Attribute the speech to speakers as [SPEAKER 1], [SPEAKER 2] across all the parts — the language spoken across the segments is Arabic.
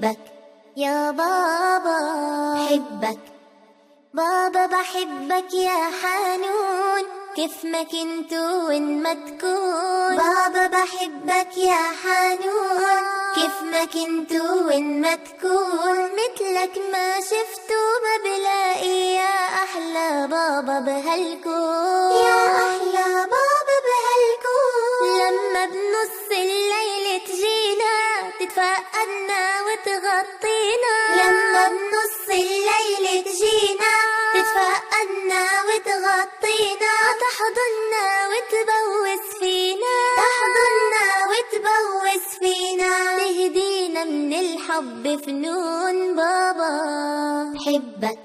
[SPEAKER 1] حبك يا بابا، حبك بابا، بحبك يا حنون، كيف ما كنت وين ما تكون. بابا بحبك يا حنون، كيف ما كنت وين ما تكون. مثلك ما شفت وما بلاقي، يا أحلى بابا بهالكون، يا أحلى بابا بهالكون. لما بنص الليل تجينا تتفقدنا وتغطينا، لما بنص الليل تجينا تتفقدنا وتغطينا، تحضننا وتبوس فينا، تحضننا وتبوس فينا، تهدينا من الحب فنون. بابا حبك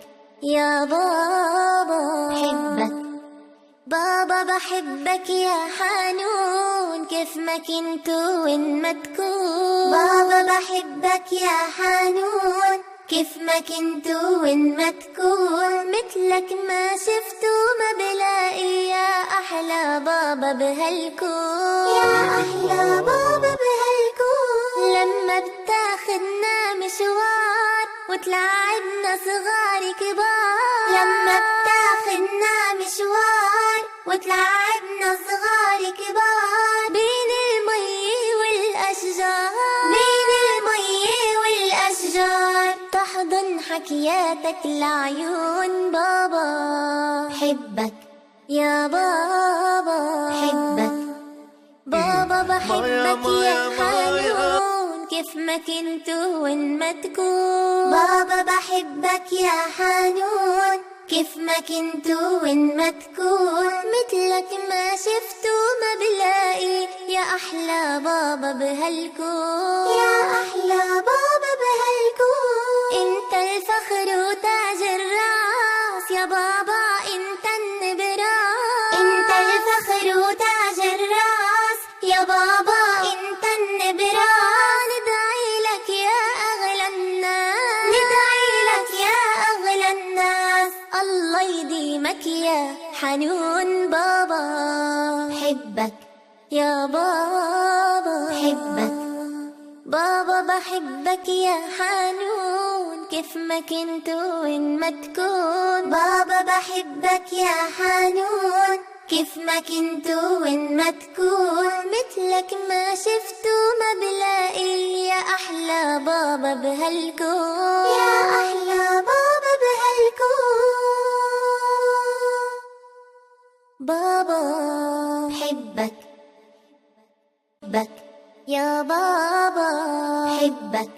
[SPEAKER 1] يا بابا، حبك بابا، بحبك يا حنون، كيف ما كنت وين ما تكون. بابا بحبك يا حنون، كيف ما كنت وين ما تكون. مثلك ما شفت وما بلاقي، يا أحلى بابا بهالكون، يا أحلى بابا بهالكون. لما بتاخدنا مشوار وتلعبنا صغار كبار، لما بتاخدنا مشوار وتلعبنا صغار كبار، بين المي والأشجار، بين المي والأشجار، تحضن حكياتك لعيون. بابا حبك يا بابا، حبك بابا، بحبك يا حنون، كيف ما كنت وين ما تكون. بابا بحبك يا حنون، كيف ما كنت وين ما تكون. مثلك ما شفت وما بلاقي، يا أحلى بابا بهالكون، يا أحلى بابا بهالكون. انت الفخر وتاج الراس يا بابا، انت النبراس، انت الفخر وتاج الراس يا بابا، انت النبراس. ندعي لك يا أغلى الناس، ندعي لك يا أغلى الناس، الله يديمك يا حنون. بابا حبك يا بابا، حبك بابا، بحبك يا حنون، كيف ما كنت وين ما تكون. بابا بحبك يا حنون، كيف ما كنت وين ما تكون. مثلك ما شفت وما بلاقي، يا أحلى بابا بهالكون، يا أحلى بابا بهالكون. بابا حبك بك يا بابا، حبك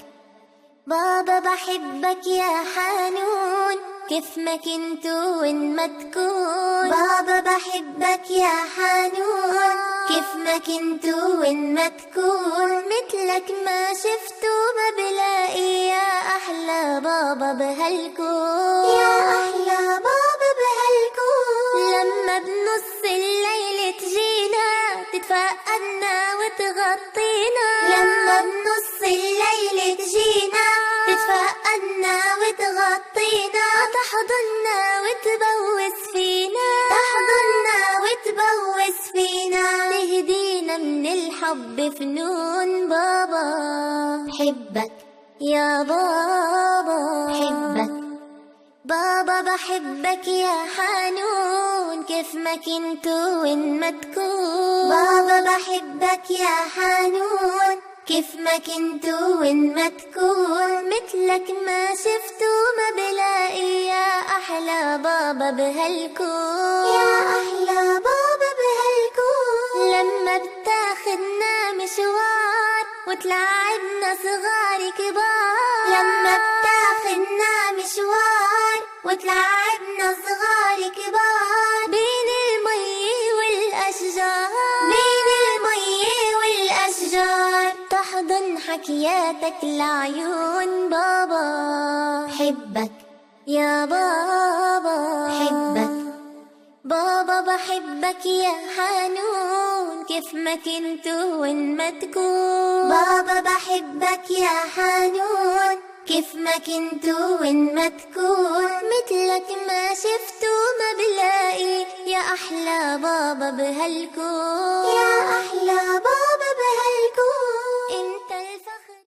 [SPEAKER 1] بابا، بحبك يا حنون، كيف ما كنت وين ما تكون. بابا بحبك يا حنون، كيف ما كنت وين ما تكون. مثلك ما شفت وما بلاقي، يا أحلى بابا بهالكون، يا أحلى بابا بهالكون. لما بنص الليل تجينا تتفقدنا وتغطينا، لما بنص الليل تجينا تتفقدنا وتغطينا، تحضننا وتبوس فينا، تحضننا وتبوس فينا، تهدينا من الحب فنون. بابا حبك يا بابا، حبك بابا، بحبك يا حنون، كيف ما كنت وين ما تكون. بابا بحبك يا حنون، كيف ما كنت وين ما تكون. مثلك ما شفت وما بلاقي، يا أحلى بابا بهالكون، يا أحلى بابا بهالكون. لما بتاخدنا مشوار وتلعبنا صغار كبار، لما بتاخدنا مشوار وتلعبنا صغار كبار، بين المي والأشجار، بين المي والأشجار، تحضن حكياتك لعيون. بابا حبك يا بابا، حبك بابا، بحبك يا حنون، كيف ما كنت وين ما تكون. بابا بحبك يا حنون، كيف ما كنت وين ما تكون. مثلك ما شفت وما بلاقي، يا أحلى بابا بهالكون، يا أحلى بابا بهالكون.